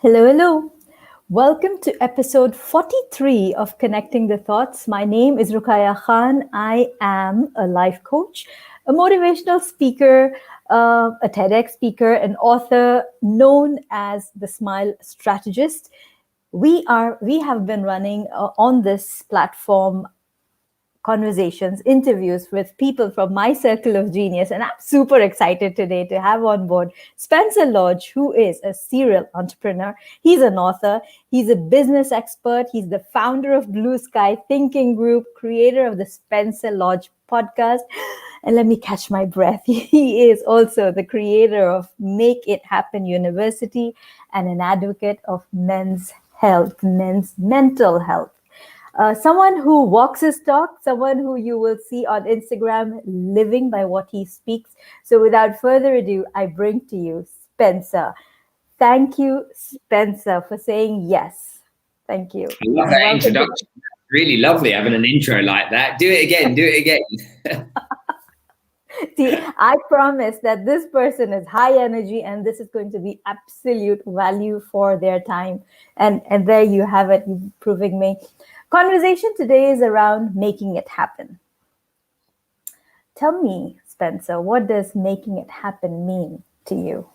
Hello, hello. Welcome to episode 43 of Connecting the Thoughts. My name is Ruqayya Khan. I am a life coach, a motivational speaker, a TEDx speaker, an author known as the Smile Strategist. We have been running on this platform conversations, interviews with people from my circle of genius. And I'm super excited today to have on board Spencer Lodge, who is a serial entrepreneur. He's an author. He's a business expert. He's the founder of Blue Sky Thinking Group, creator of the Spencer Lodge podcast. And let me catch my breath. He is also the creator of Make It Happen University and an advocate of men's health, men's mental health. Someone who walks his talk, someone who you will see on Instagram living by what he speaks. So without further ado, I bring to you Spencer. Thank you, Spencer, for saying yes. Thank you. I love that introduction. Really lovely having an intro like that. Do it again. See, I promise that this person is high energy and this is going to be absolute value for their time. And there you have it, proving me. Conversation today is around making it happen. Tell me, Spencer, what does making it happen mean to you?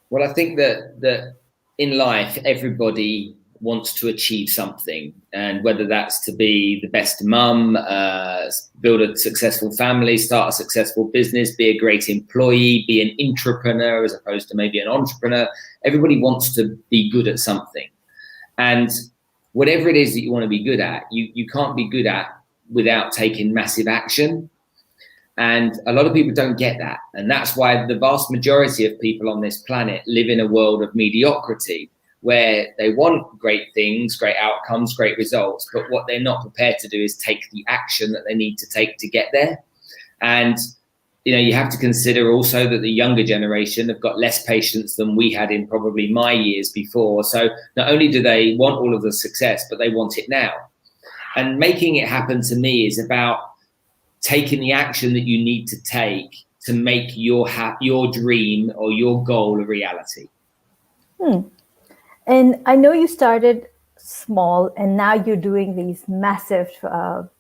Well, I think that in life, everybody wants to achieve something, and whether that's to be the best mum, build a successful family, start a successful business, be a great employee, be an intrapreneur as opposed to maybe an entrepreneur. Everybody wants to be good at something. And whatever it is that you want to be good at, you can't be good at without taking massive action. And a lot of people don't get that. And that's why the vast majority of people on this planet live in a world of mediocrity, where they want great things, great outcomes, great results, but what they're not prepared to do is take the action that they need to take to get there. And you have to consider also that the younger generation have got less patience than we had in probably my years before. So not only do they want all of the success, but they want it now. And making it happen to me is about taking the action that you need to take to make your dream or your goal a reality. And I know you started small and now you're doing these massive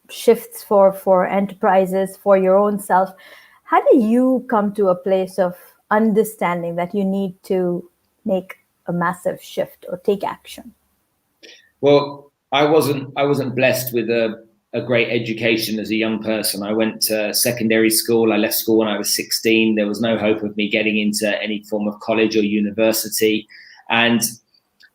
shifts for enterprises, for your own self. How do you come to a place of understanding that you need to make a massive shift or take action? Well, I wasn't blessed with a great education as a young person. I went to secondary school. I left school when I was 16. There was no hope of me getting into any form of college or university. And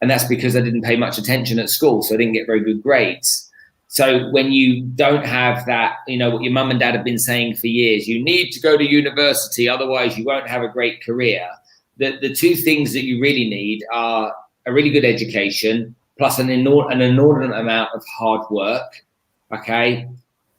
that's because I didn't pay much attention at school, so I didn't get very good grades. So when you don't have that, what your mum and dad have been saying for years, you need to go to university, otherwise you won't have a great career. The two things that you really need are a really good education plus an inordinate amount of hard work, okay,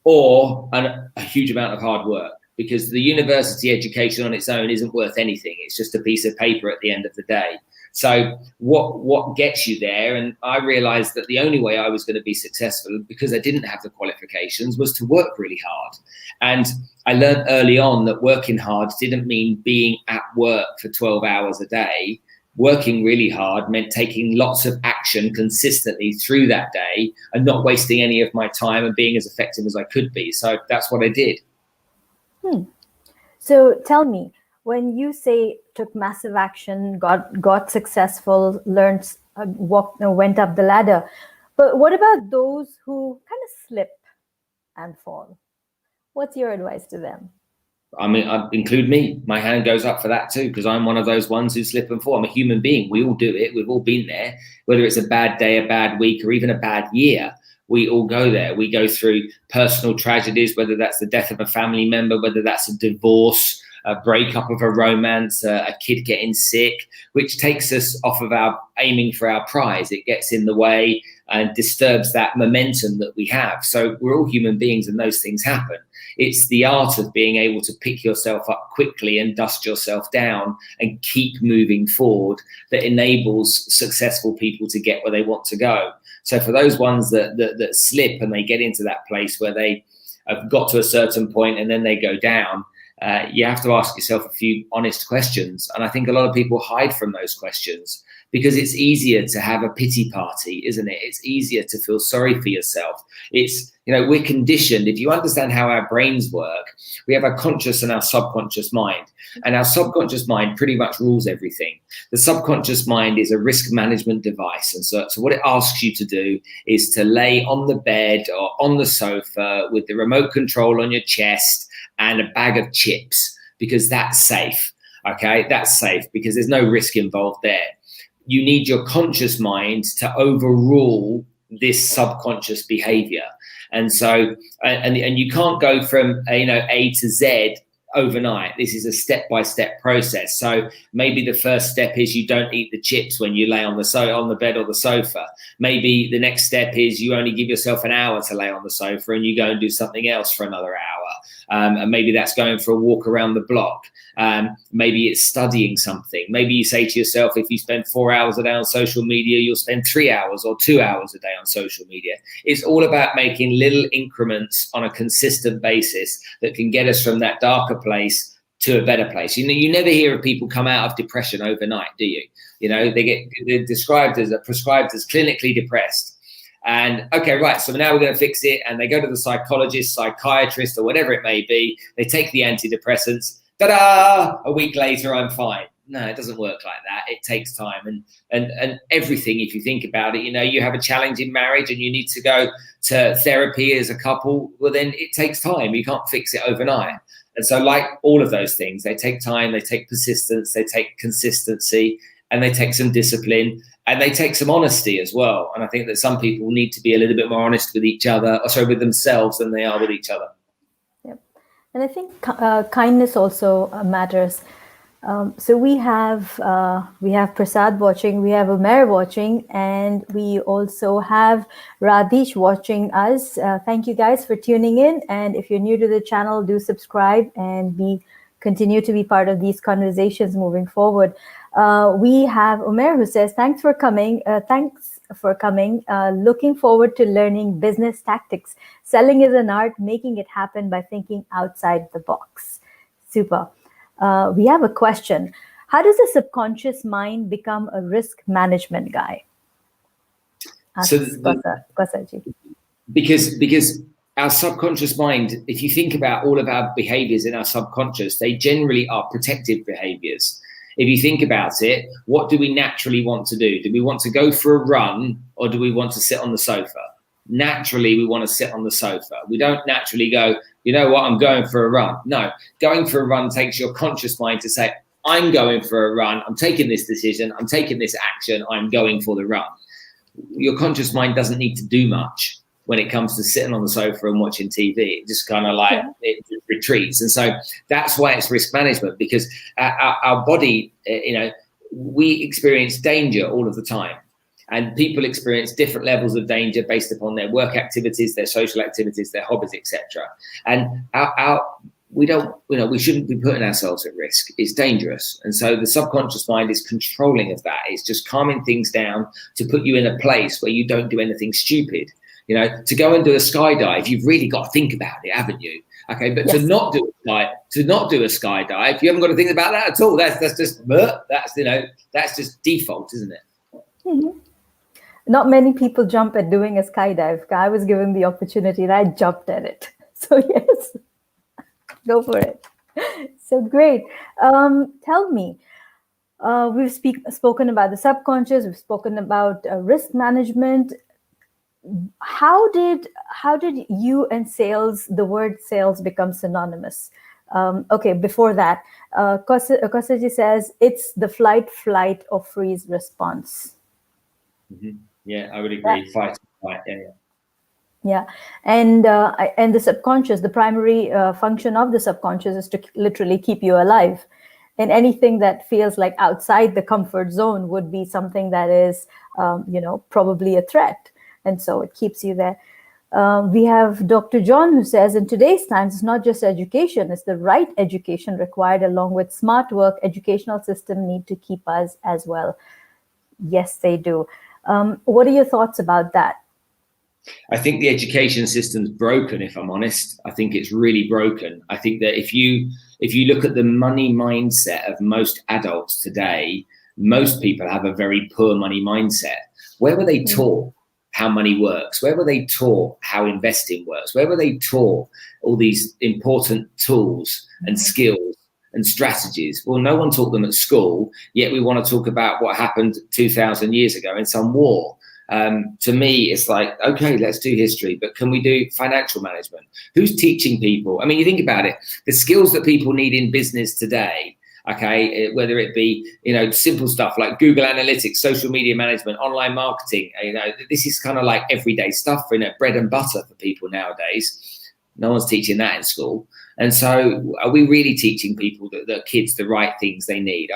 or a huge amount of hard work, because the university education on its own isn't worth anything. It's just a piece of paper at the end of the day. So what gets you there? And I realized that the only way I was going to be successful, because I didn't have the qualifications, was to work really hard. And I learned early on that working hard didn't mean being at work for 12 hours a day. Working really hard meant taking lots of action consistently through that day and not wasting any of my time and being as effective as I could be. So that's what I did. So tell me, when you say took massive action, got successful, learned, went up the ladder, but what about those who kind of slip and fall? What's your advice to them? I mean, I include me. My hand goes up for that too, because I'm one of those ones who slip and fall. I'm a human being. We all do it. We've all been there. Whether it's a bad day, a bad week, or even a bad year, we all go there. We go through personal tragedies, whether that's the death of a family member, whether that's a divorce, a breakup of a romance, a kid getting sick, which takes us off of our aiming for our prize. It gets in the way and disturbs that momentum that we have. So we're all human beings and those things happen. It's the art of being able to pick yourself up quickly and dust yourself down and keep moving forward that enables successful people to get where they want to go. So for those ones that slip and they get into that place where they have got to a certain point and then they go down, you have to ask yourself a few honest questions. And I think a lot of people hide from those questions because it's easier to have a pity party, isn't it? It's easier to feel sorry for yourself. It's, we're conditioned. If you understand how our brains work, we have our conscious and our subconscious mind. And our subconscious mind pretty much rules everything. The subconscious mind is a risk management device. And so what it asks you to do is to lay on the bed or on the sofa with the remote control on your chest and a bag of chips, because that's safe. Okay, that's safe because there's no risk involved there. You need your conscious mind to overrule this subconscious behavior. And so, and you can't go from, A to Z overnight. This is a step-by-step process. So maybe the first step is you don't eat the chips when you lay on the bed or the sofa. Maybe the next step is you only give yourself an hour to lay on the sofa and you go and do something else for another hour. And maybe that's going for a walk around the block. Maybe it's studying something. Maybe you say to yourself, if you spend 4 hours a day on social media, you'll spend 3 hours or 2 hours a day on social media. It's all about making little increments on a consistent basis that can get us from that darker place to a better place. You never hear of people come out of depression overnight, do you? They're prescribed as clinically depressed. And okay, right, so now we're going to fix it. And they go to the psychologist, psychiatrist, or whatever it may be. They take the antidepressants. Ta-da! A week later, I'm fine. No, it doesn't work like that. It takes time. And everything, if you think about it, you have a challenge in marriage and you need to go to therapy as a couple. Well, then it takes time. You can't fix it overnight. And so like all of those things, they take time, they take persistence, they take consistency, and they take some discipline, and they take some honesty as well. And I think that some people need to be a little bit more honest with each other, with themselves than they are with each other. Yep. And I think kindness also matters. So we have Prasad watching, we have Umair watching, and we also have Radish watching us. Thank you guys for tuning in. And if you're new to the channel, do subscribe and continue to be part of these conversations moving forward. We have Umair who says, thanks for coming. Looking forward to learning business tactics. Selling is an art, making it happen by thinking outside the box. Super. We have a question. How does the subconscious mind become a risk management guy? Because our subconscious mind, if you think about all of our behaviors in our subconscious, they generally are protective behaviors. If you think about it, what do we naturally want to do? Do we want to go for a run or do we want to sit on the sofa? Naturally, we want to sit on the sofa. We don't naturally go, you know what, I'm going for a run. No, going for a run takes your conscious mind to say, I'm going for a run. I'm taking this decision. I'm taking this action. I'm going for the run. Your conscious mind doesn't need to do much when it comes to sitting on the sofa and watching TV. It just kind of it retreats. And so that's why it's risk management, because our body, we experience danger all of the time. And people experience different levels of danger based upon their work activities, their social activities, their hobbies, etc. And we shouldn't be putting ourselves at risk. It's dangerous. And so the subconscious mind is controlling of that. It's just calming things down to put you in a place where you don't do anything stupid. To go and do a skydive, you've really got to think about it, haven't you? Okay, but yes. to not do a skydive, you haven't got to think about that at all. That's just default, isn't it? Mm-hmm. Not many people jump at doing a skydive. I was given the opportunity and I jumped at it. So yes, go for it. So great. Tell me, we've spoken about the subconscious. We've spoken about risk management. How did you and sales, the word sales, become synonymous? Okay, before that, Kosaji says it's the flight, or freeze response. Mm-hmm. Yeah, I would agree. Fight. Yeah, and the subconscious, the primary function of the subconscious is to literally keep you alive. And anything that feels like outside the comfort zone would be something that is, probably a threat. And so it keeps you there. We have Dr. John who says, in today's times, it's not just education, it's the right education required along with smart work. Educational system need to keep us as well. Yes, they do. What are your thoughts about that? I think the education system's broken, if I'm honest. I think it's really broken. I think that if you if you look at the money mindset of most adults today, most people have a very poor money mindset. Where were they taught how money works? Where were they taught how investing works? Where were they taught all these important tools and skills and strategies? Well, no one taught them at school, yet we want to talk about what happened 2,000 years ago in some war. To me, it's like, okay, let's do history, but can we do financial management? Who's teaching people? I mean, you think about it, the skills that people need in business today, okay, whether it be, simple stuff like Google Analytics, social media management, online marketing, this is kind of like everyday stuff, bread and butter for people nowadays. No one's teaching that in school. And so are we really teaching people, the kids, the right things they need?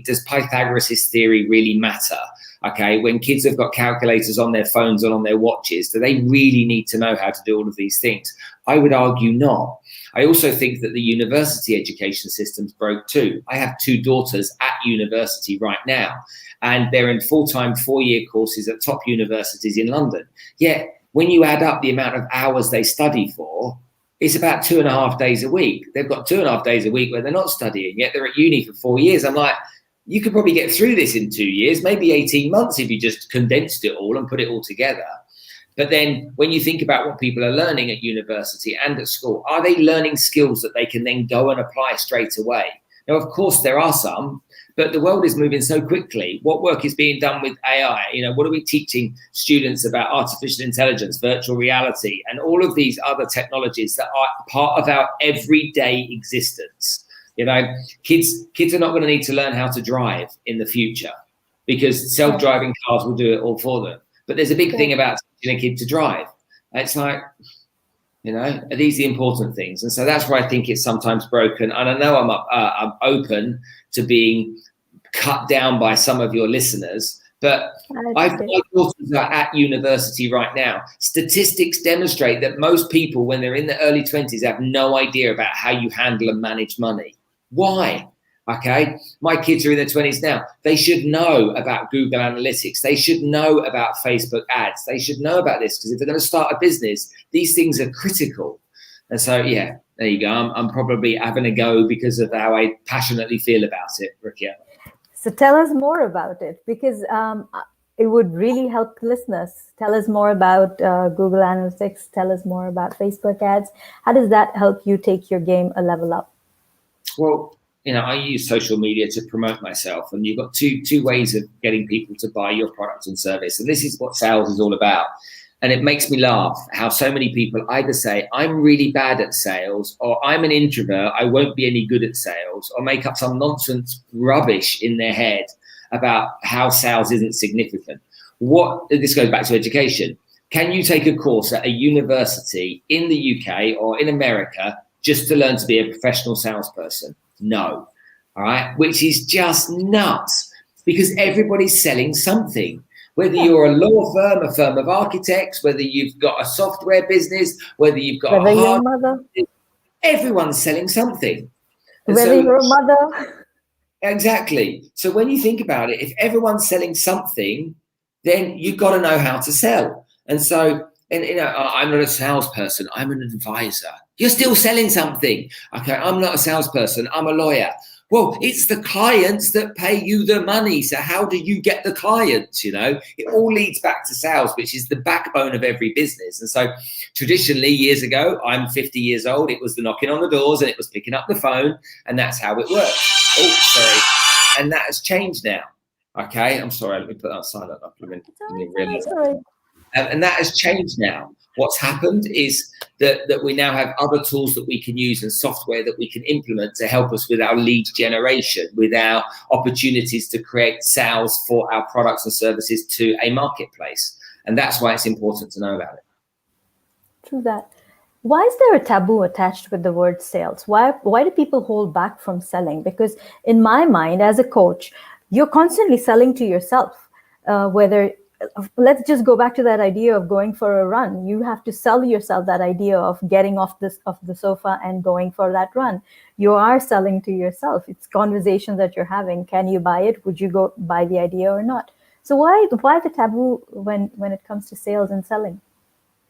Does Pythagoras' theory really matter? Okay, when kids have got calculators on their phones and on their watches, do they really need to know how to do all of these things? I would argue not. I also think that the university education system's broke too. I have 2 daughters at university right now, and they're in full-time 4-year courses at top universities in London. Yet, when you add up the amount of hours they study for, it's about 2.5 days a week. They've got 2.5 days a week where they're not studying, yet they're at uni for 4 years. I'm like, you could probably get through this in 2 years, maybe 18 months if you just condensed it all and put it all together. But then when you think about what people are learning at university and at school, are they learning skills that they can then go and apply straight away? Now, of course, there are some, but the world is moving so quickly. What work is being done with AI? What are we teaching students about artificial intelligence, virtual reality, and all of these other technologies that are part of our everyday existence? Kids are not going to need to learn how to drive in the future because self-driving cars will do it all for them. But there's a big thing about teaching a kid to drive. It's like, are these the important things? And so that's where I think it's sometimes broken. And I know I'm open to being cut down by some of your listeners, but I've got daughters are at university right now. Statistics demonstrate that most people, when they're in the early 20s, have no idea about how you handle and manage money. Why? Okay, my kids are in their 20s now. They should know about Google Analytics. They should know about Facebook ads. They should know about this because if they're going to start a business, these things are critical. And so, yeah, there you go. I'm probably having a go because of how I passionately feel about it, Rukia. So tell us more about it, because it would really help listeners. Tell us more about Google Analytics. Tell us more about Facebook ads. How does that help you take your game a level up? Well, I use social media to promote myself, and you've got two ways of getting people to buy your product and service. And this is what sales is all about. And it makes me laugh how so many people either say, I'm really bad at sales, or I'm an introvert, I won't be any good at sales, or make up some nonsense rubbish in their head about how sales isn't significant. This goes back to education. Can you take a course at a university in the UK or in America just to learn to be a professional salesperson? No. All right. Which is just nuts because everybody's selling something. Whether you're a law firm, a firm of architects, whether you've got a software business, whether you've got whether you're a mother, everyone's selling something. And whether you're a mother. Exactly. So when you think about it, if everyone's selling something, then you've got to know how to sell. And so, I'm not a salesperson, I'm an advisor. You're still selling something. Okay, I'm not a salesperson, I'm a lawyer. Well, it's the clients that pay you the money. So how do you get the clients? It all leads back to sales, which is the backbone of every business. And so traditionally, years ago, I'm 50 years old. It was the knocking on the doors and it was picking up the phone. And that's how it worked. Oh, sorry. And that has changed now. Okay, I'm sorry. Let me put that silent up. And that has changed now. What's happened is that we now have other tools that we can use and software that we can implement to help us with our lead generation, with our opportunities to create sales for our products and services to a marketplace. And that's why it's important to know about it. True that. Why is there a taboo attached with the word sales? Why do people hold back from selling? Because in my mind, as a coach, you're constantly selling to yourself, let's just go back to that idea of going for a run. You have to sell yourself that idea of getting off the sofa and going for that run. You are selling to yourself. It's conversations that you're having. Can you buy it? Would you go buy the idea or not? So why the taboo when it comes to sales and selling?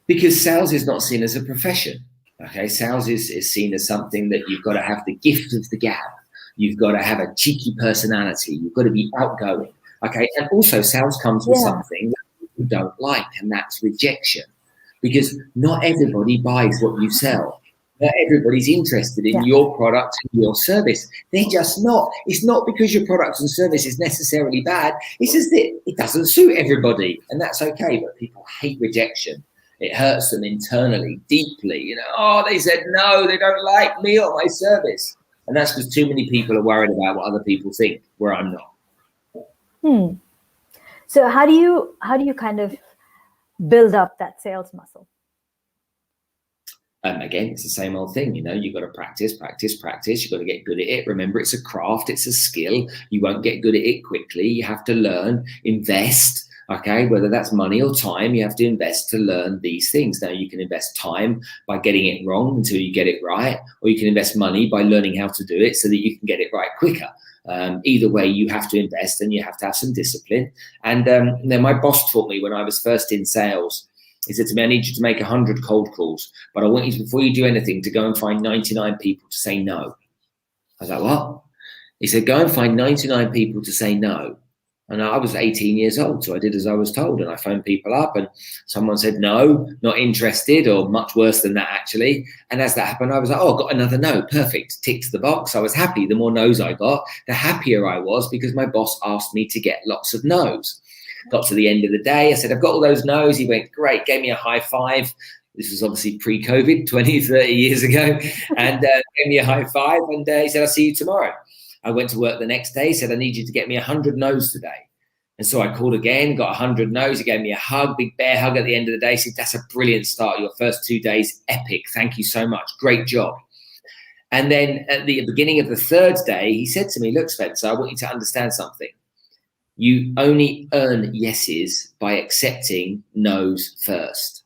Because sales is not seen as a profession. Okay, sales is seen as something that you've got to have the gift of the gab. You've got to have a cheeky personality. You've got to be outgoing. Okay, and also sales comes with something that people don't like, and that's rejection. Because not everybody buys what you sell. Not everybody's interested in your product and your service. They're just not. It's not because your product and service is necessarily bad. It's just that it doesn't suit everybody, and that's okay. But people hate rejection. It hurts them internally, deeply. You know, oh, they said no, they don't like me or my service. And that's because too many people are worried about what other people think, where I'm not. So how do you kind of build up that sales muscle? Again, it's the same old thing. You know, you've got to practice. You've got to get good at it. Remember, it's a craft. It's a skill. You won't get good at it quickly. You have to learn, invest. Okay, whether that's money or time, you have to invest to learn these things. Now, you can invest time by getting it wrong until you get it right, or you can invest money by learning how to do it so that you can get it right quicker. Either way, you have to invest and you have to have some discipline. And then my boss taught me when I was first in sales. He said to me, I need you to make 100 cold calls, but I want you to, before you do anything, to go and find 99 people to say no. I was like, what? He said, go and find 99 people to say no. And I was 18 years old, so I did as I was told. And I phoned people up and someone said, no, not interested, or much worse than that, actually. And as that happened, I was like, oh, I got another no. Perfect. Ticked the box. I was happy. The more no's I got, the happier I was, because my boss asked me to get lots of no's. Got to the end of the day. I said, I've got all those no's. He went, great. Gave me a high five. This was obviously pre-COVID, 20, 30 years ago. And gave me a high five. And he said, I'll see you tomorrow. I went to work the next day, said, I need you to get me 100 no's today. And so I called again, got 100 no's. He gave me a hug, big bear hug at the end of the day. He said, that's a brilliant start. Your first 2 days, epic. Thank you so much. Great job. And then at the beginning of the third day, he said to me, look, Spencer, I want you to understand something. You only earn yeses by accepting no's first.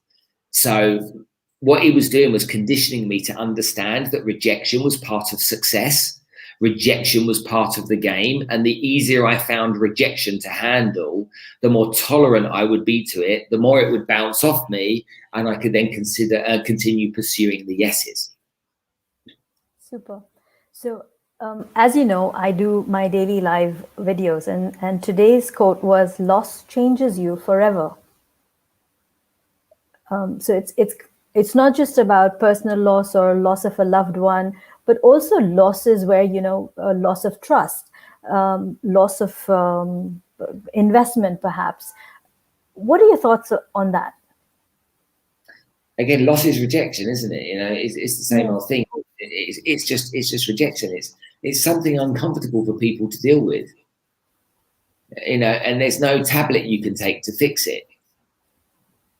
So what he was doing was conditioning me to understand that rejection was part of success. Rejection was part of the game, and the easier I found rejection to handle, the more tolerant I would be to it, the more it would bounce off me, and I could then continue pursuing the yeses. Super. So as you know, I do my daily live videos, and today's quote was, loss changes you forever. So it's not just about personal loss or loss of a loved one, but also losses where, loss of trust, loss of investment, perhaps. What are your thoughts on that? Again, loss is rejection, isn't it? It's the same old thing. It's just rejection. It's something uncomfortable for people to deal with. And there's no tablet you can take to fix it.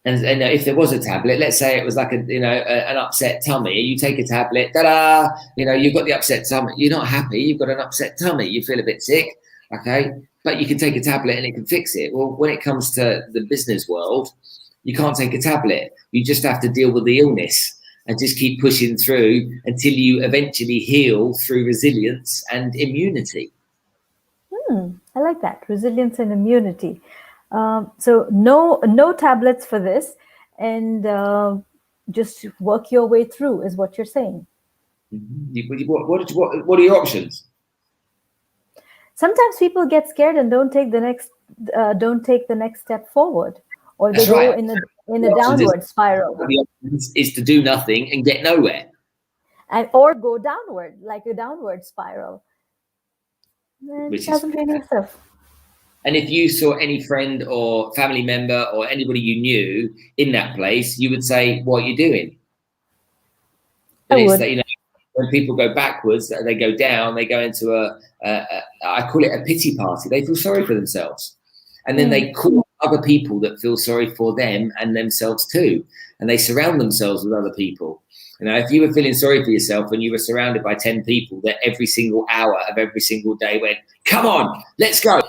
And if there was a tablet, let's say it was like an upset tummy, you take a tablet, ta-da, you've got the upset tummy. You're not happy. You've got an upset tummy. You feel a bit sick, okay? But you can take a tablet and it can fix it. Well, when it comes to the business world, you can't take a tablet. You just have to deal with the illness and just keep pushing through until you eventually heal through resilience and immunity. I like that, resilience and immunity. So no tablets for this, and just work your way through is what you're saying. What are your options? Sometimes people get scared and don't take the next step forward, or they go in a downward spiral. The options is to do nothing and get nowhere, or go downward, like a downward spiral. Which doesn't really serve. And if you saw any friend or family member or anybody you knew in that place, you would say, what are you doing? And it's that, when people go backwards, they go down, they go into I call it a pity party. They feel sorry for themselves. And then they call other people that feel sorry for them and themselves too. And they surround themselves with other people. If you were feeling sorry for yourself and you were surrounded by 10 people that every single hour of every single day went, come on, let's go,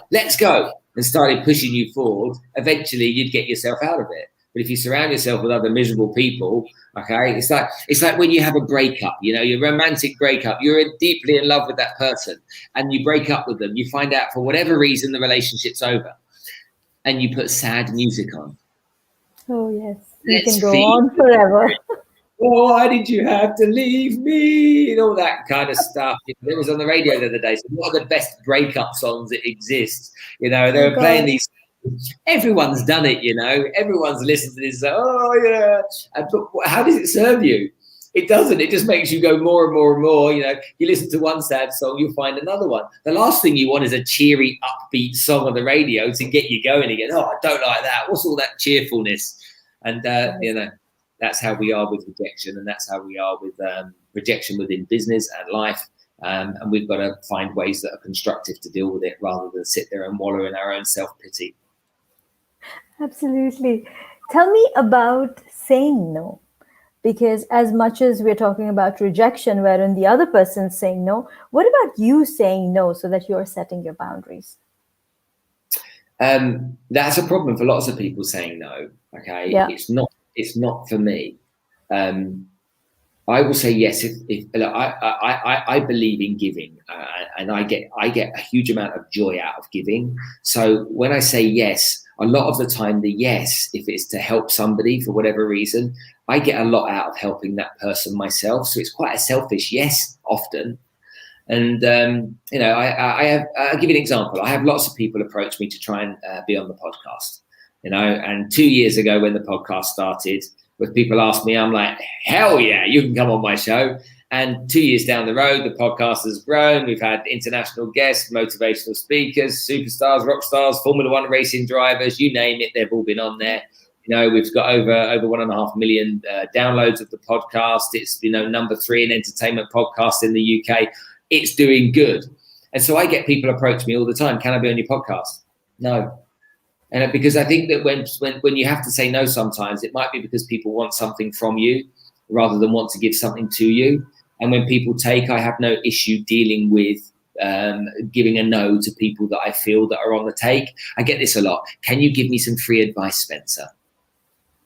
and started pushing you forward, eventually you'd get yourself out of it. But if you surround yourself with other miserable people, okay, it's like when you have a breakup, your romantic breakup, you're deeply in love with that person and you break up with them. You find out for whatever reason the relationship's over and you put sad music on. Oh, yes. You can go on forever. oh, why did you have to leave me? And all that kind of stuff. It was on the radio the other day. So what are the best breakup songs that exist? They Oh were playing God. these. Everyone's done it, Everyone's listened to this. Oh, yeah. But how does it serve you? It doesn't. It just makes you go more and more and more. You listen to one sad song, you'll find another one. The last thing you want is a cheery, upbeat song on the radio to get you going again. Oh, I don't like that. What's all that cheerfulness? And, that's how we are with rejection, and that's how we are with rejection within business and life. And we've got to find ways that are constructive to deal with it rather than sit there and wallow in our own self-pity. Absolutely. Tell me about saying no. Because as much as we're talking about rejection, wherein the other person's saying no, what about you saying no so that you're setting your boundaries? That's a problem for lots of people saying no. Okay, yeah. It's not for me. I will say yes if I believe in giving, and I get a huge amount of joy out of giving. So when I say yes, a lot of the time the yes, if it's to help somebody for whatever reason, I get a lot out of helping that person myself. So it's quite a selfish yes often. And I'll give you an example. I have lots of people approach me to try and be on the podcast. And 2 years ago when the podcast started, when people ask me, I'm like, hell yeah, you can come on my show. And 2 years down the road, the podcast has grown. We've had international guests, motivational speakers, superstars, rock stars, Formula One racing drivers, you name it, they've all been on there. We've got over 1.5 million downloads of the podcast. It's, number 3 in entertainment podcasts in the UK. It's doing good. And so I get people approach me all the time. Can I be on your podcast? No. And because I think that when you have to say no sometimes, it might be because people want something from you rather than want to give something to you. And when people take, I have no issue dealing with giving a no to people that I feel that are on the take. I get this a lot. Can you give me some free advice, Spencer?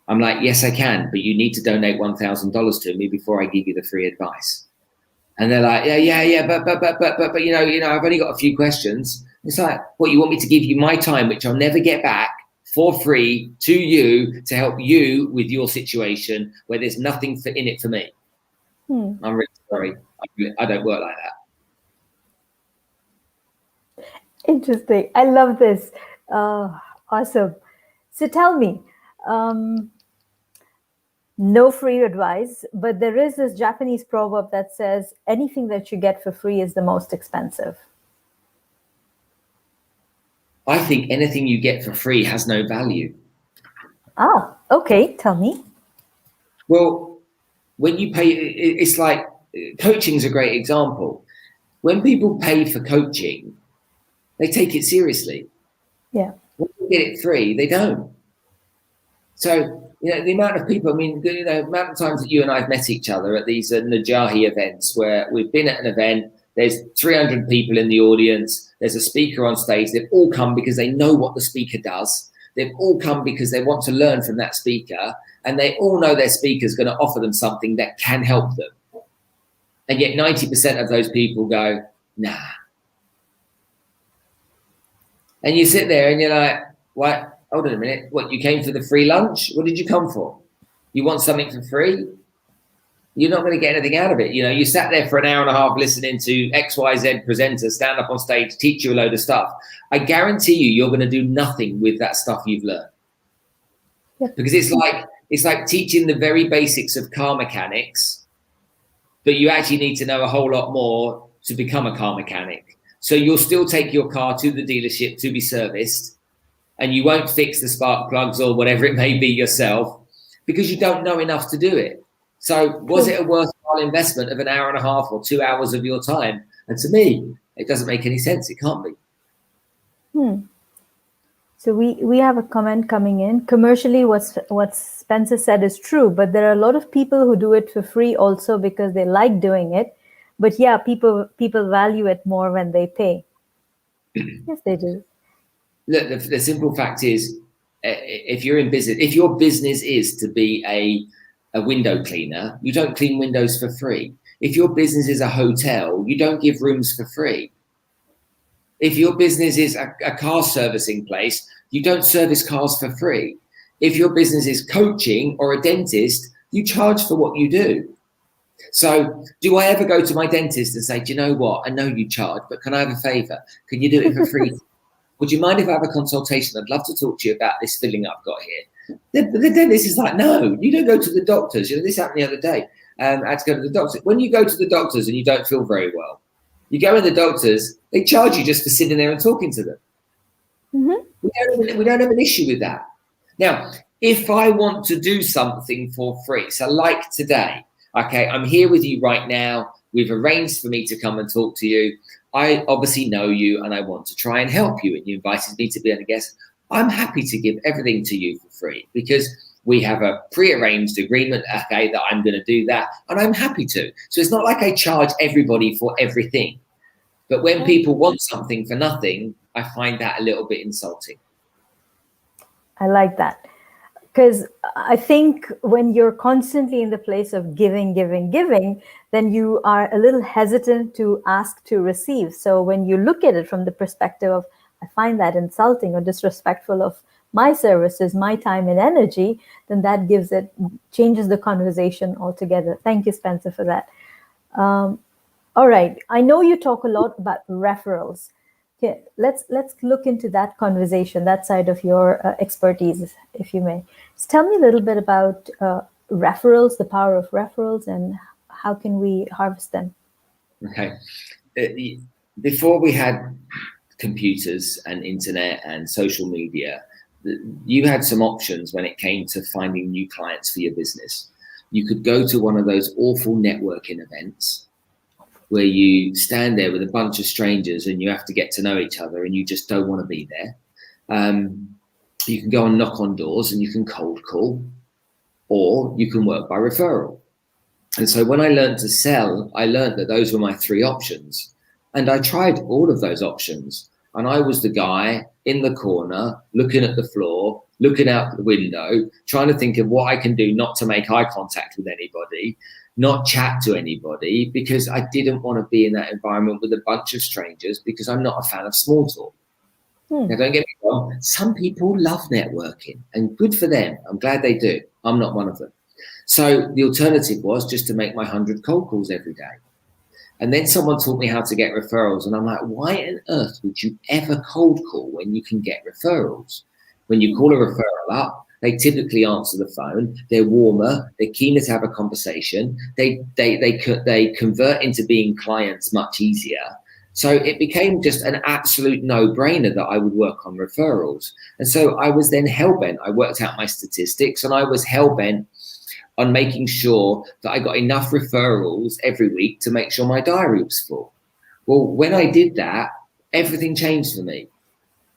I'm like, yes, I can, but you need to donate $1,000 to me before I give you the free advice. And they're like, yeah, but I've only got a few questions. It's like, what, you want me to give you my time, which I'll never get back, for free to you to help you with your situation where there's nothing in it for me? I'm really sorry. I don't work like that. Interesting. I love this. Awesome. So tell me, no free advice, but there is this Japanese proverb that says anything that you get for free is the most expensive. I think anything you get for free has no value. Ah, okay. Tell me. Well, when you pay, it's like coaching is a great example. When people pay for coaching, they take it seriously. Yeah. When they get it free, they don't. So, the amount of people, the amount of times that you and I have met each other at these Najahi events where we've been at an event, there's 300 people in the audience, there's a speaker on stage, they've all come because they know what the speaker does. They've all come because they want to learn from that speaker, and they all know their speaker's going to offer them something that can help them. And yet 90% of those people go, nah. And you sit there and you're like, what? Hold on a minute. What, you came for the free lunch? What did you come for? You want something for free? You're not going to get anything out of it. You sat there for an hour and a half listening to XYZ presenter stand up on stage, teach you a load of stuff. I guarantee you're going to do nothing with that stuff you've learned. Yeah. Because it's like teaching the very basics of car mechanics, but you actually need to know a whole lot more to become a car mechanic. So you'll still take your car to the dealership to be serviced, and you won't fix the spark plugs or whatever it may be yourself because you don't know enough to do it. So was it a worthwhile investment of an hour and a half or 2 hours of your time? And to me, it doesn't make any sense. It can't be. So we have a comment coming in. Commercially, what Spencer said is true, but there are a lot of people who do it for free also because they like doing it. But yeah, people value it more when they pay. Yes, they do. Look, the simple fact is, if you're in business, if your business is to be a window cleaner, you don't clean windows for free. If your business is a hotel, you don't give rooms for free. If your business is a car servicing place, you don't service cars for free. If your business is coaching or a dentist, You charge for what you do. So do I ever go to my dentist and say, do you know what? I know you charge, but can I have a favor? Can you do it for free? Would you mind if I have a consultation? I'd love to talk to you about this filling I've got here. The dentist is like, no, you don't go to the doctors. You know, this happened the other day. I had to go to the doctor. When you go to the doctors and you don't feel very well, you go in the doctors, they charge you just for sitting there and talking to them. We don't have an issue with that. Now, if I want to do something for free, so like today, okay, I'm here with you right now. We've arranged for me to come and talk to you. I obviously know you and I want to try and help you. And you invited me to be a guest. I'm happy to give everything to you for free because we have a pre-arranged agreement, okay, that I'm going to do that. And I'm happy to. So it's not like I charge everybody for everything. But when people want something for nothing, I find that a little bit insulting. I like that. Because I think when you're constantly in the place of giving, then you are a little hesitant to ask to receive. So when you look at it from the perspective of, I find that insulting or disrespectful of my services, my time and energy, then that changes the conversation altogether. Thank you, Spencer, for that. All right. I know you talk a lot about referrals. Okay, let's look into that conversation, that side of your expertise, if you may. So tell me a little bit about referrals, the power of referrals, and how can we harvest them? Okay. Before we had computers and internet and social media, you had some options when it came to finding new clients for your business. You could go to one of those awful networking events where you stand there with a bunch of strangers and you have to get to know each other and you just don't want to be there. You can go and knock on doors and you can cold call, or you can work by referral. And so when I learned to sell, I learned that those were my three options. And I tried all of those options. And I was the guy in the corner, looking at the floor, looking out the window, trying to think of what I can do not to make eye contact with anybody, not chat to anybody, because I didn't want to be in that environment with a bunch of strangers because I'm not a fan of small talk. Now, don't get me wrong, some people love networking and good for them. I'm glad they do. I'm not one of them. So the alternative was just to make my 100 cold calls every day. And then someone taught me how to get referrals. And I'm like, why on earth would you ever cold call when you can get referrals? When you call a referral up, they typically answer the phone. They're warmer. They're keener to have a conversation. They convert into being clients much easier. So it became just an absolute no-brainer that I would work on referrals. And so I was then hell-bent. I worked out my statistics and I was hell-bent on making sure that I got enough referrals every week to make sure my diary was full. Well, when I did that, everything changed for me.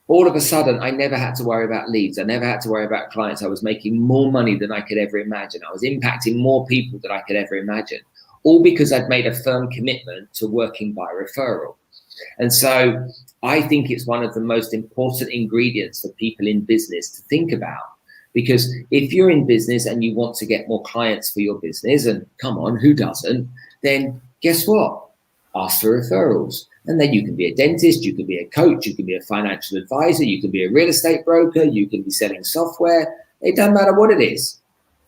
All of a sudden, I never had to worry about leads. I never had to worry about clients. I was making more money than I could ever imagine. I was impacting more people than I could ever imagine, all because I'd made a firm commitment to working by referral. And so I think it's one of the most important ingredients for people in business to think about. Because if you're in business and you want to get more clients for your business, and come on, who doesn't, then guess what? Ask for referrals. And then you can be a dentist, you can be a coach, you can be a financial advisor, you can be a real estate broker, you can be selling software. It doesn't matter what it is.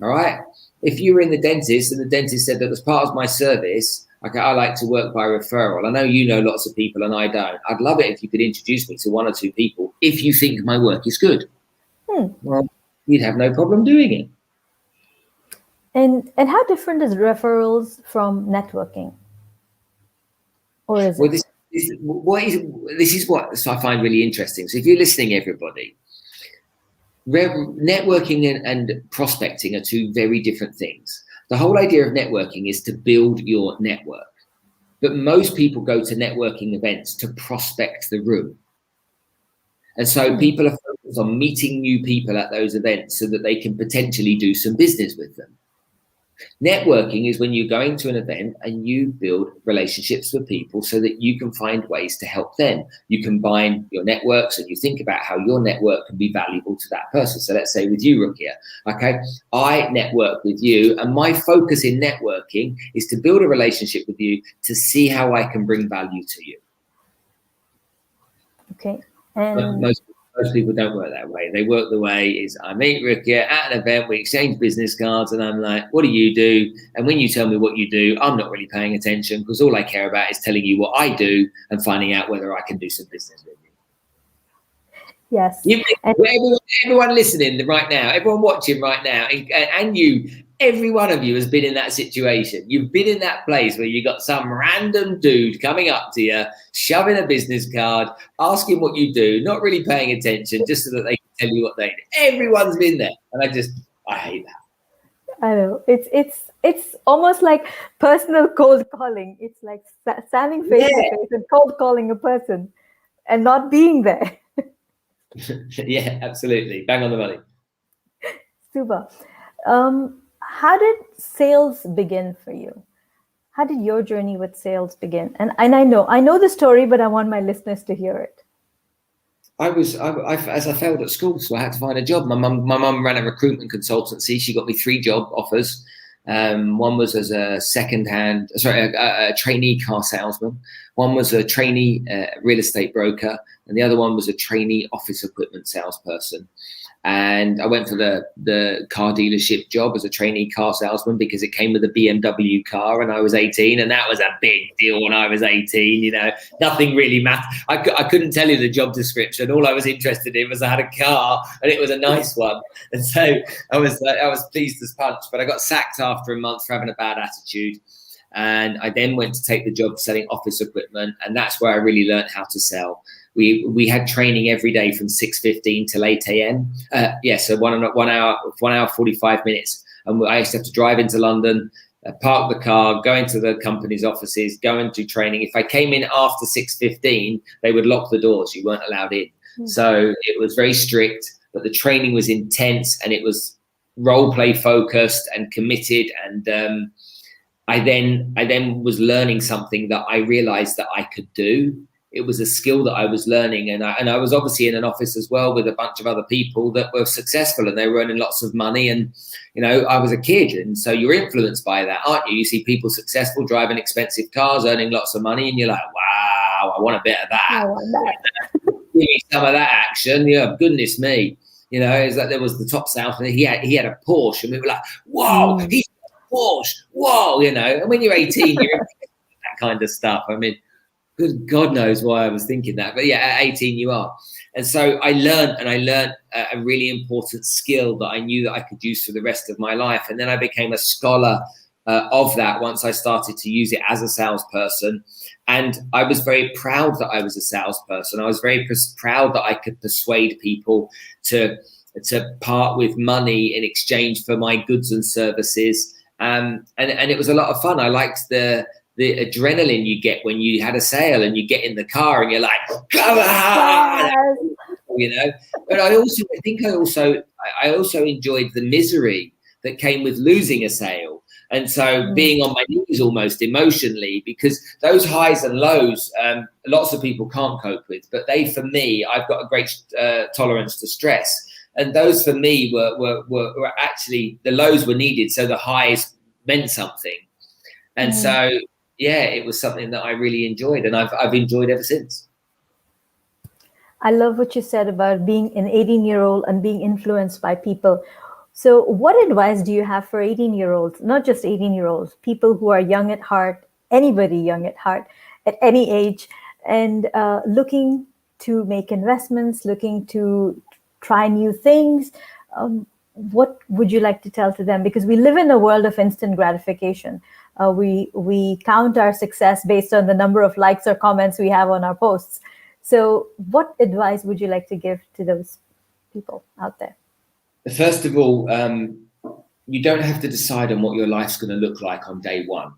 All right. If you were in the dentist and the dentist said that as part of my service, okay, I like to work by referral. I know you know lots of people and I don't. I'd love it if you could introduce me to one or two people if you think my work is good. Well, you'd have no problem doing it. And how different is referrals from networking? Or is well, it? This is what I find really interesting. So if you're listening, everybody, networking and prospecting are two very different things. The whole idea of networking is to build your network. But most people go to networking events to prospect the room. And so people are focused on meeting new people at those events so that they can potentially do some business with them. Networking is when you're going to an event and you build relationships with people so that you can find ways to help them. You combine your networks and you think about how your network can be valuable to that person. So let's say with you, Rukia, okay, I network with you and my focus in networking is to build a relationship with you to see how I can bring value to you. Okay. Most Most people don't work that way. They work the way is I meet Rukia at an event, we exchange business cards, and I'm like, what do you do? And when you tell me what you do, I'm not really paying attention because all I care about is telling you what I do and finding out whether I can do some business with you. Yes. Everyone listening right now, everyone watching right now, and you, every one of you has been in that situation. You've been in that place where you got some random dude coming up to you, shoving a business card, asking what you do, not really paying attention, just so that they can tell you what they do. Everyone's been there, and I hate that. I know. It's almost like personal cold calling. It's like standing face to face and cold calling a person and not being there. Yeah, absolutely. Bang on the money. Super. How did sales begin for you? How did your journey with sales begin? And I know the story, but I want my listeners to hear it. As I failed at school, so I had to find a job. My mum ran a recruitment consultancy. She got me 3 job offers. One was as a a trainee car salesman. One was a trainee real estate broker, and the other one was a trainee office equipment salesperson. And I went for the car dealership job as a trainee car salesman because it came with a BMW car, and I was 18, and that was a big deal when I was 18. You know, nothing really mattered. I couldn't tell you the job description. All I was interested in was I had a car, and it was a nice one. And so I was pleased as punch. But I got sacked after a month for having a bad attitude. And I then went to take the job selling office equipment, and that's where I really learned how to sell. We had training every day from 6:15 till 8 a.m. So 1 hour 45 minutes, and I used to have to drive into London, park the car, go into the company's offices, go into training. If I came in after 6:15, they would lock the doors. You weren't allowed in. Mm-hmm. So it was very strict, but the training was intense, and it was role play focused and committed. And I then was learning something that I realized that I could do. It was a skill that I was learning, and I was obviously in an office as well with a bunch of other people that were successful, and they were earning lots of money. And I was a kid, and so you're influenced by that, aren't you? You see people successful, driving expensive cars, earning lots of money, and you're like, wow, I want a bit of that. I want that. Give me some of that action. Yeah, goodness me. It's like there was the top salesman. He had a Porsche, and we were like, whoa, he's got a Porsche. Whoa, And when you're 18, you're into that kind of stuff. I mean, good God knows why I was thinking that. But yeah, at 18 you are. And so I learned a really important skill that I knew that I could use for the rest of my life. And then I became a scholar of that once I started to use it as a salesperson. And I was very proud that I was a salesperson. I was very proud that I could persuade people to part with money in exchange for my goods and services. And it was a lot of fun. I liked the adrenaline you get when you had a sale and you get in the car and you're like, come on, But I also enjoyed the misery that came with losing a sale. And so being on my knees almost emotionally, because those highs and lows, lots of people can't cope with. But for me, I've got a great tolerance to stress. And those for me were actually, the lows were needed. So the highs meant something. And so, yeah, it was something that I really enjoyed, and I've enjoyed ever since. I love what you said about being an 18-year-old and being influenced by people. So what advice do you have for 18-year-olds, not just 18-year-olds, people who are young at heart, anybody young at heart, at any age, and looking to make investments, looking to try new things? What would you like to tell to them? Because we live in a world of instant gratification. We count our success based on the number of likes or comments we have on our posts. So what advice would you like to give to those people out there? First of all, you don't have to decide on what your life's going to look like on day one.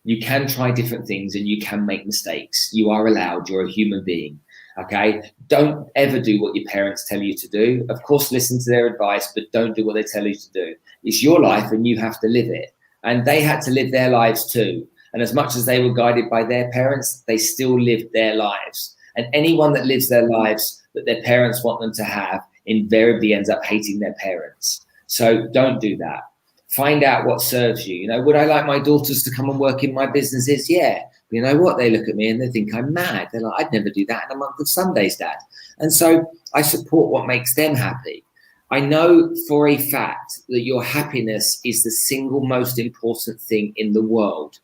You can try different things and you can make mistakes. You are allowed. You're a human being. Okay? Don't ever do what your parents tell you to do. Of course, listen to their advice, but don't do what they tell you to do. It's your life and you have to live it. And they had to live their lives too. And as much as they were guided by their parents, they still lived their lives. And anyone that lives their lives that their parents want them to have invariably ends up hating their parents. So don't do that. Find out what serves you. Would I like my daughters to come and work in my businesses? Yeah. You know what? They look at me and they think I'm mad. They're like, I'd never do that in a month of Sundays, Dad. And so I support what makes them happy. I know for a fact that your happiness is the single most important thing in the world.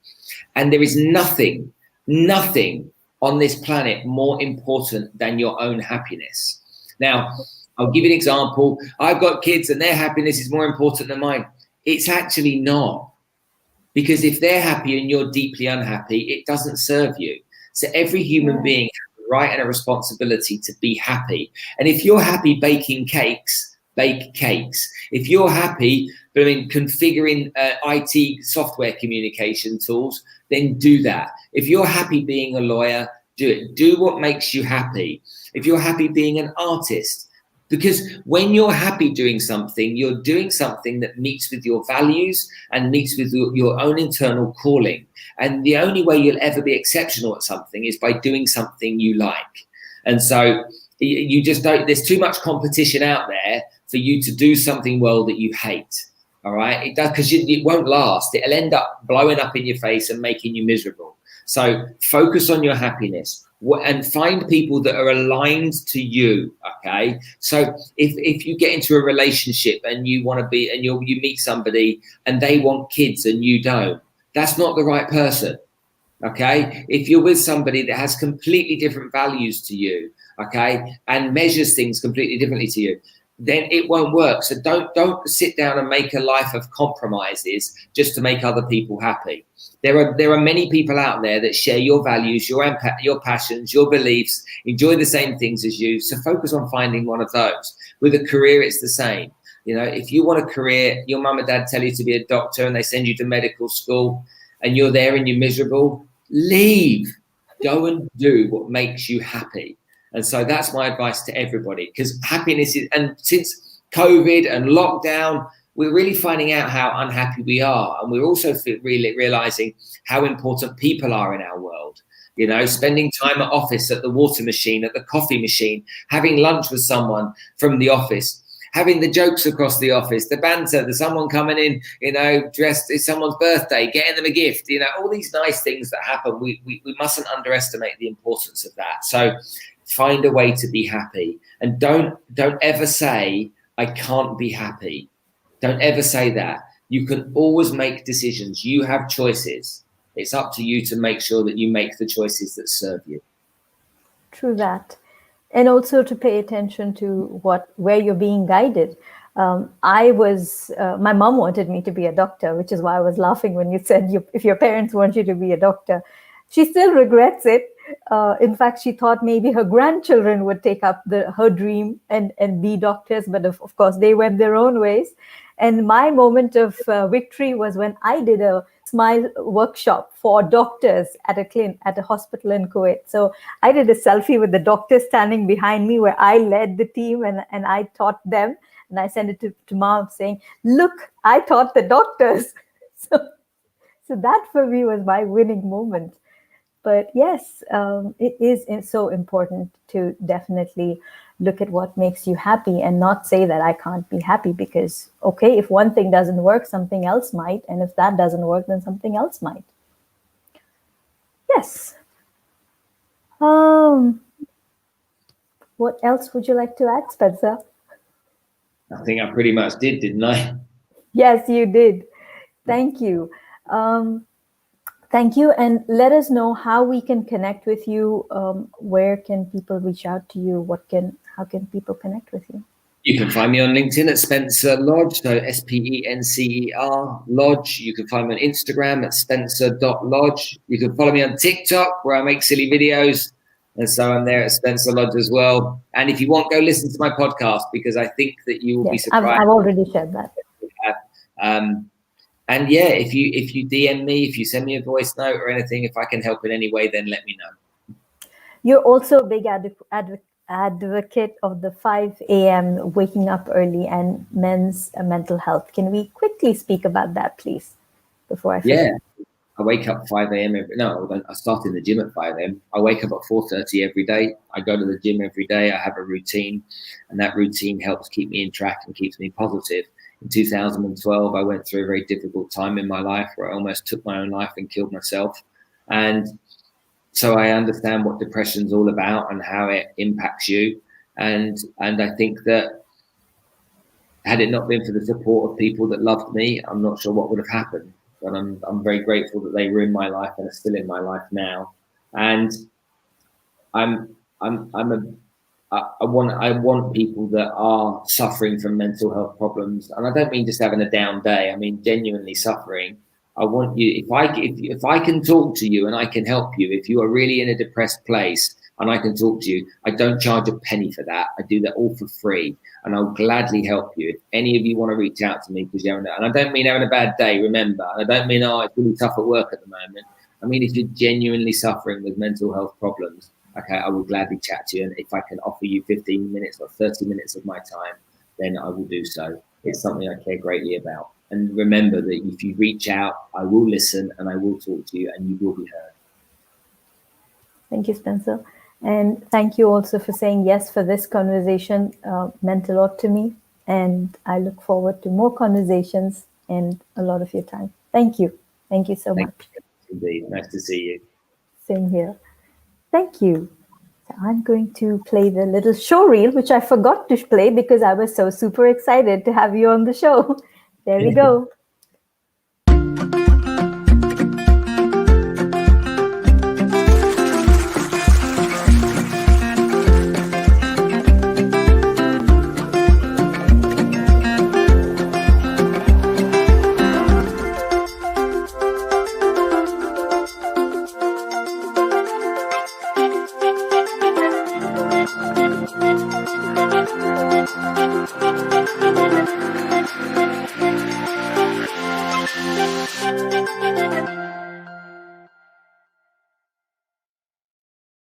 And there is nothing on this planet more important than your own happiness. Now, I'll give you an example. I've got kids and their happiness is more important than mine. It's actually not. Because if they're happy and you're deeply unhappy, it doesn't serve you. So every human being has a right and a responsibility to be happy. And if you're happy baking cakes, bake cakes. If you're happy configuring IT software communication tools, then do that. If you're happy being a lawyer, do it. Do what makes you happy. If you're happy being an artist, because when you're happy doing something, you're doing something that meets with your values and meets with your own internal calling. And the only way you'll ever be exceptional at something is by doing something you like. And so you just don't, there's too much competition out there for you to do something well that you hate. All right. It does, because it won't last. It'll end up blowing up in your face and making you miserable. So focus on your happiness and find people that are aligned to you. Okay. So if you get into a relationship and you want to be, and you meet somebody and they want kids and you don't, that's not the right person. Okay. If you're with somebody that has completely different values to you, okay, and measures things completely differently to you, then it won't work. So don't sit down and make a life of compromises just to make other people happy. There are many people out there that share your values, your passions, your beliefs, enjoy the same things as you. So focus on finding one of those. With a career, it's the same. You know, if you want a career, your mum and dad tell you to be a doctor and they send you to medical school and you're there and you're miserable, leave. Go and do what makes you happy. And so that's my advice to everybody, because happiness is, and since COVID and lockdown, we're really finding out how unhappy we are. And we're also really realizing how important people are in our world. You know, spending time at office, at the water machine, at the coffee machine, having lunch with someone from the office, having the jokes across the office, the banter, there's someone coming in, you know, dressed, it's someone's birthday, getting them a gift, you know, all these nice things that happen. We mustn't underestimate the importance of that. So find a way to be happy, and don't ever say, I can't be happy. Don't ever say that. You can always make decisions. You have choices. It's up to you to make sure that you make the choices that serve you. True that. And also to pay attention to where you're being guided. My mom wanted me to be a doctor, which is why I was laughing when you said if your parents want you to be a doctor. She still regrets it. In fact, she thought maybe her grandchildren would take up her dream and be doctors. But of course, they went their own ways. And my moment of victory was when I did a smile workshop for doctors at a hospital in Kuwait. So I did a selfie with the doctor standing behind me where I led the team and I taught them. And I sent it to mom saying, look, I taught the doctors. So that for me was my winning moment. But yes, it is so important to definitely look at what makes you happy and not say that I can't be happy, because, okay, if one thing doesn't work, something else might. And if that doesn't work, then something else might. Yes. What else would you like to add, Spencer? I think I pretty much did, didn't I? Yes, you did. Thank you. Thank you. And let us know how we can connect with you. Where can people reach out to you? How can people connect with you? You can find me on LinkedIn at Spencer Lodge, so SPENCER Lodge. You can find me on Instagram at spencer.lodge. You can follow me on TikTok, where I make silly videos. And so I'm there at Spencer Lodge as well. And if you want, go listen to my podcast, because I think that you will be surprised. I've already shared that. And yeah, if you DM me, if you send me a voice note or anything, if I can help in any way, then let me know. You're also a big advocate of the 5 a.m. waking up early and men's mental health. Can we quickly speak about that, please, before I forget? Yeah, I wake up 5 a.m. I start in the gym at 5 a.m. I wake up at 4:30 every day. I go to the gym every day. I have a routine, and that routine helps keep me in track and keeps me positive. In 2012, I went through a very difficult time in my life where I almost took my own life and killed myself. And so I understand what depression's all about and how it impacts you. And I think that had it not been for the support of people that loved me, I'm not sure what would have happened. But I'm very grateful that they were in my life and are still in my life now. And I'm a I want people that are suffering from mental health problems, and I don't mean just having a down day. I mean genuinely suffering. I want you, if I can talk to you and I can help you, if you are really in a depressed place and I can talk to you, I don't charge a penny for that. I do that all for free, and I'll gladly help you. If any of you want to reach out to me because you're having, and I don't mean having a bad day, remember, and I don't mean it's really tough at work at the moment. I mean if you're genuinely suffering with mental health problems. Okay, I will gladly chat to you, and if I can offer you 15 minutes or 30 minutes of my time, then I will do so. It's something I care greatly about. And remember that if you reach out, I will listen and I will talk to you and you will be heard. Thank you, Spencer. And thank you also for saying yes for this conversation. Meant a lot to me. And I look forward to more conversations and a lot of your time. Thank you. Thank you so much. Indeed. Nice to see you. Same here. Thank you. So I'm going to play the little show reel, which I forgot to play because I was so super excited to have you on the show. There we go. Thank you.